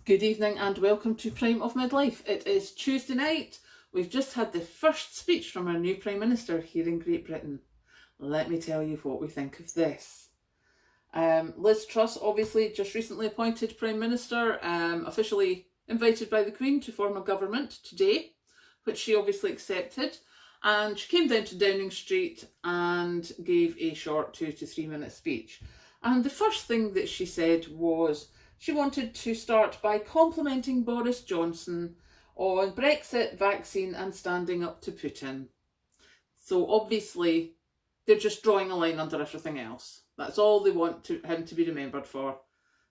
Good evening and welcome to Prime of Midlife. It is Tuesday night. We've just had the first speech from our new Prime Minister here in Great Britain. Let me tell you what we think of this. Liz Truss, obviously just recently appointed Prime Minister, officially invited by the Queen to form a government today, which she obviously accepted. And she came down to Downing Street and gave a short 2 to 3 minute speech. And the first thing that she said was she wanted to start by complimenting Boris Johnson on Brexit, vaccine and standing up to Putin. So obviously they're just drawing a line under everything else. That's all they want him to be remembered for.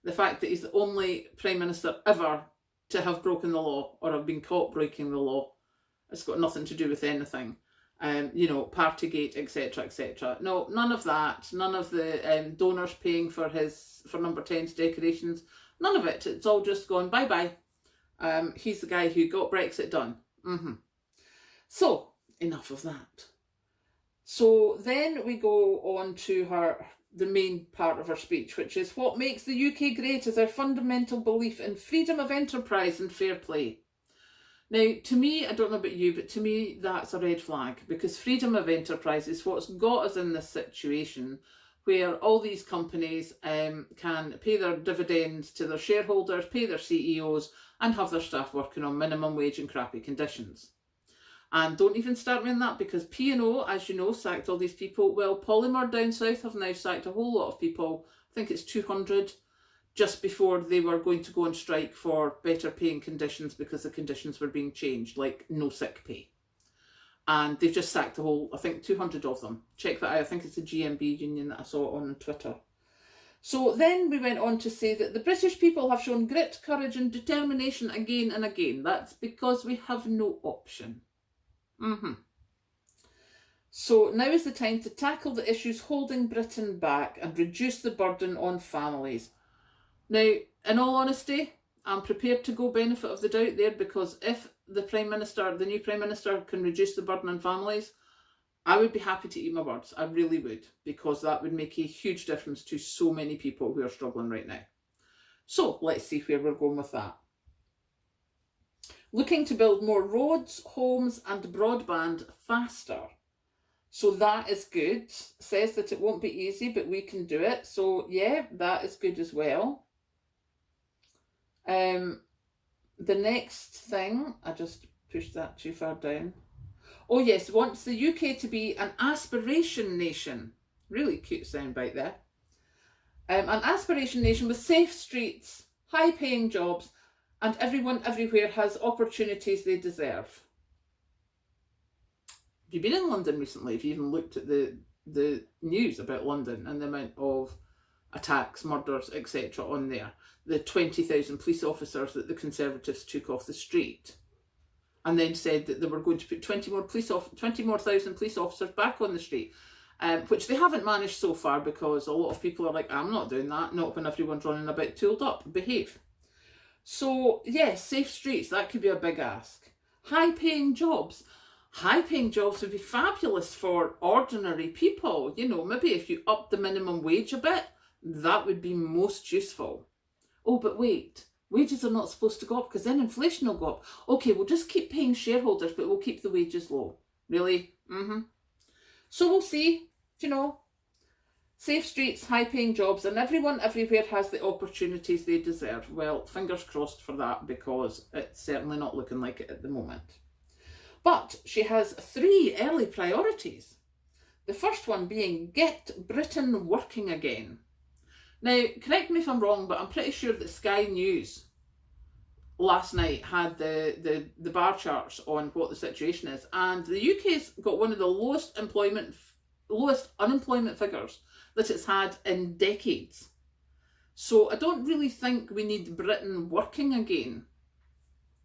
The fact that he's the only Prime Minister ever to have broken the law or have been caught breaking the law. It's got nothing to do with anything. Partygate, etc., etc. No, none of that. None of the donors paying for Number 10's decorations. None of it. It's all just gone bye-bye. He's the guy who got Brexit done. So, enough of that. So then we go on to the main part of her speech, which is what makes the UK great is our fundamental belief in freedom of enterprise and fair play. Now, to me, I don't know about you, but to me, that's a red flag, because freedom of enterprise is what's got us in this situation where all these companies can pay their dividends to their shareholders, pay their CEOs, and have their staff working on minimum wage and crappy conditions. And don't even start me on that, because P&O, as you know, sacked all these people. Well, Polymer down south have now sacked a whole lot of people. I think it's 200. Just before they were going to go on strike for better paying conditions because the conditions were being changed, like no sick pay. And they've just sacked a whole, I think 200 of them. Check that out. I think it's the GMB union that I saw on Twitter. So then we went on to say that the British people have shown grit, courage and determination again and again. That's because we have no option. So now is the time to tackle the issues holding Britain back and reduce the burden on families. Now, in all honesty, I'm prepared to go benefit of the doubt there, because if the new Prime Minister can reduce the burden on families, I would be happy to eat my words. I really would, because that would make a huge difference to so many people who are struggling right now. So let's see where we're going with that. Looking to build more roads, homes and broadband faster. So that is good. Says that it won't be easy, but we can do it. So yeah, that is good as well. The next thing, I just pushed that too far down. Oh yes, wants the UK to be an aspiration nation. Really cute soundbite there. An aspiration nation with safe streets, high paying jobs, and everyone everywhere has opportunities they deserve. Have you been in London recently? Have you even looked at the news about London and the amount of attacks, murders, etc. on there? The 20,000 police officers that the Conservatives took off the street, and then said that they were going to put 20 more thousand police officers back on the street, which they haven't managed so far, because a lot of people are like, I'm not doing that, not when everyone's running about tooled up, behave. So yes, safe streets, that could be a big ask. High paying jobs would be fabulous for ordinary people. You know, maybe if you up the minimum wage a bit, that would be most useful. Oh, but wait, wages are not supposed to go up because then inflation will go up. Okay, we'll just keep paying shareholders, but we'll keep the wages low. Really? So we'll see, safe streets, high paying jobs, and everyone everywhere has the opportunities they deserve. Well, fingers crossed for that, because it's certainly not looking like it at the moment. But she has 3 early priorities. The first one being get Britain working again. Now, correct me if I'm wrong, but I'm pretty sure that Sky News last night had the bar charts on what the situation is, and the UK's got one of the lowest unemployment figures that it's had in decades. So I don't really think we need Britain working again.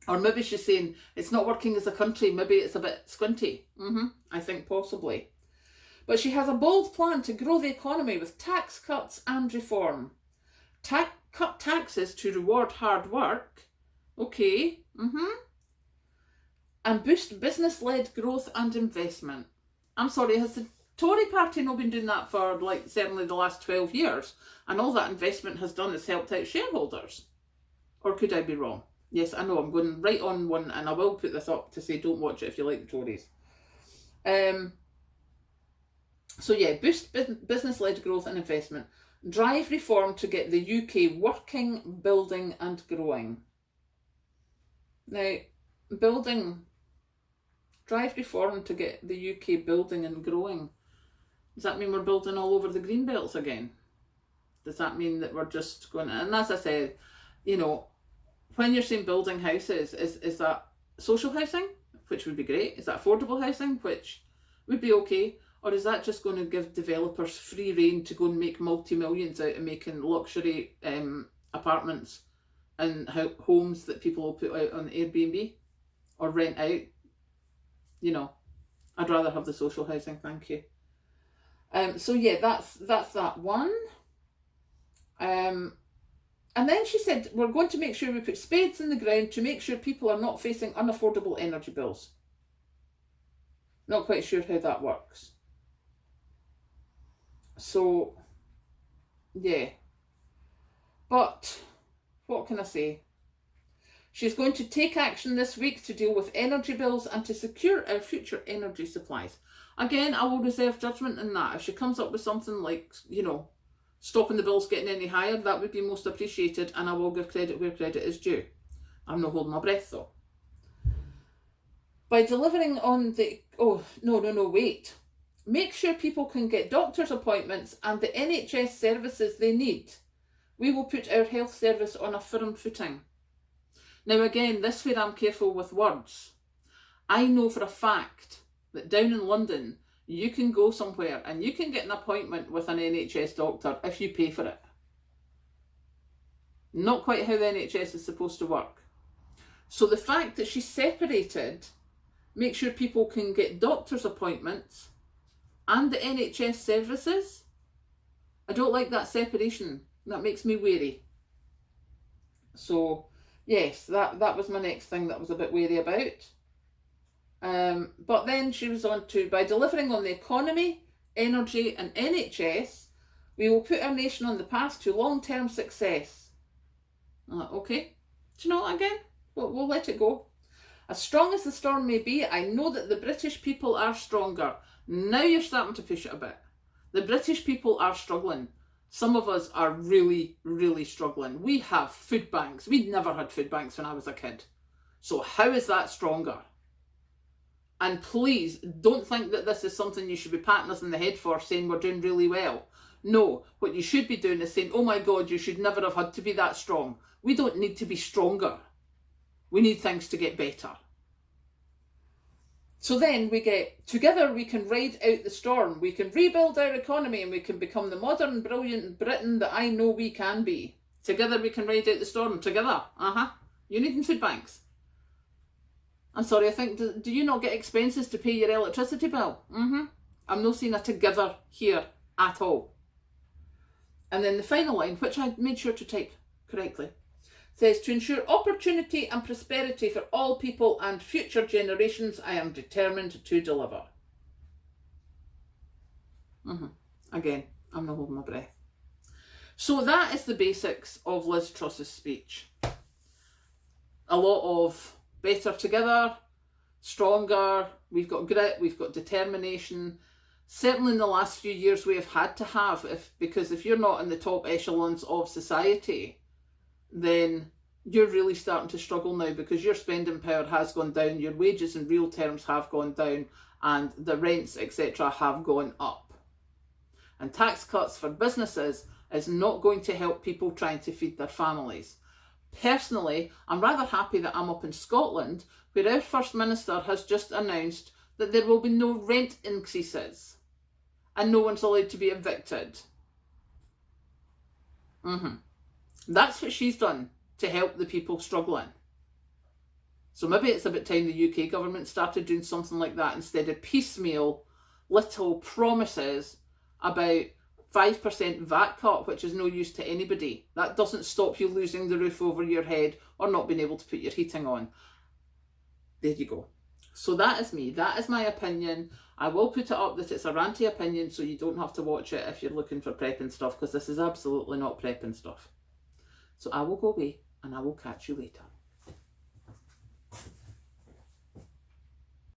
Or maybe she's saying it's not working as a country, maybe it's a bit squinty. I think possibly. But she has a bold plan to grow the economy with tax cuts and reform. Cut taxes to reward hard work. Okay. And boost business-led growth and investment. I'm sorry, has the Tory party not been doing that for certainly the last 12 years? And all that investment has done is helped out shareholders. Or could I be wrong? Yes, I know, I'm going right on one, and I will put this up to say don't watch it if you like the Tories. So yeah, boost business-led growth and investment. Drive reform to get the UK working, building and growing. Now, drive reform to get the UK building and growing. Does that mean we're building all over the green belts again? Does that mean that we're just going to, and as I said, you know, when you're saying building houses, is that social housing, which would be great? Is that affordable housing, which would be okay? Or is that just going to give developers free rein to go and make multi-millions out of making luxury apartments and homes that people will put out on Airbnb or rent out? You know, I'd rather have the social housing, thank you. So yeah, that's that one. And then she said, we're going to make sure we put spades in the ground to make sure people are not facing unaffordable energy bills. Not quite sure how that works. So, yeah. But, what can I say? She's going to take action this week to deal with energy bills and to secure our future energy supplies. Again, I will reserve judgment in that. If she comes up with something like, you know, stopping the bills getting any higher, that would be most appreciated, and I will give credit where credit is due. I'm not holding my breath though. By delivering on the... Oh, no, wait. Make sure people can get doctor's appointments and the NHS services they need. We will put our health service on a firm footing. Now again, this is where I'm careful with words. I know for a fact that down in London, you can go somewhere and you can get an appointment with an NHS doctor if you pay for it. Not quite how the NHS is supposed to work. So the fact that she's separated, make sure people can get doctor's appointments and the NHS services, I don't like that separation. That makes me wary. So yes, that was my next thing that I was a bit wary about. But then she was on to, by delivering on the economy, energy and NHS, we will put our nation on the path to long-term success. Okay, do you know what, again? We'll let it go. As strong as the storm may be, I know that the British people are stronger. Now you're starting to push it a bit. The British people are struggling. Some of us are really, really struggling. We have food banks. We'd never had food banks when I was a kid. So how is that stronger? And please don't think that this is something you should be patting us on the head for, saying we're doing really well. No, what you should be doing is saying, oh my God, you should never have had to be that strong. We don't need to be stronger. We need things to get better. So then we get, together we can ride out the storm. We can rebuild our economy and we can become the modern, brilliant Britain that I know we can be. Together we can ride out the storm. Together. You needing food banks. I'm sorry, I think, do you not get expenses to pay your electricity bill? I'm not seeing a together here at all. And then the final line, which I made sure to type correctly, says, to ensure opportunity and prosperity for all people and future generations, I am determined to deliver. Again, I'm not holding my breath. So that is the basics of Liz Truss's speech. A lot of better together, stronger, we've got grit, we've got determination. Certainly in the last few years we have had to have, because if you're not in the top echelons of society, then you're really starting to struggle now, because your spending power has gone down, your wages in real terms have gone down, and the rents, etc. have gone up. And tax cuts for businesses is not going to help people trying to feed their families. Personally, I'm rather happy that I'm up in Scotland, where our First Minister has just announced that there will be no rent increases and no one's allowed to be evicted. That's what she's done to help the people struggling. So maybe it's about time the UK government started doing something like that instead of piecemeal little promises about 5% VAT cut, which is no use to anybody. That doesn't stop you losing the roof over your head or not being able to put your heating on. There you go. So that is me. That is my opinion. I will put it up that it's a ranty opinion, so you don't have to watch it if you're looking for prepping stuff, because this is absolutely not prepping stuff. So I will go away and I will catch you later.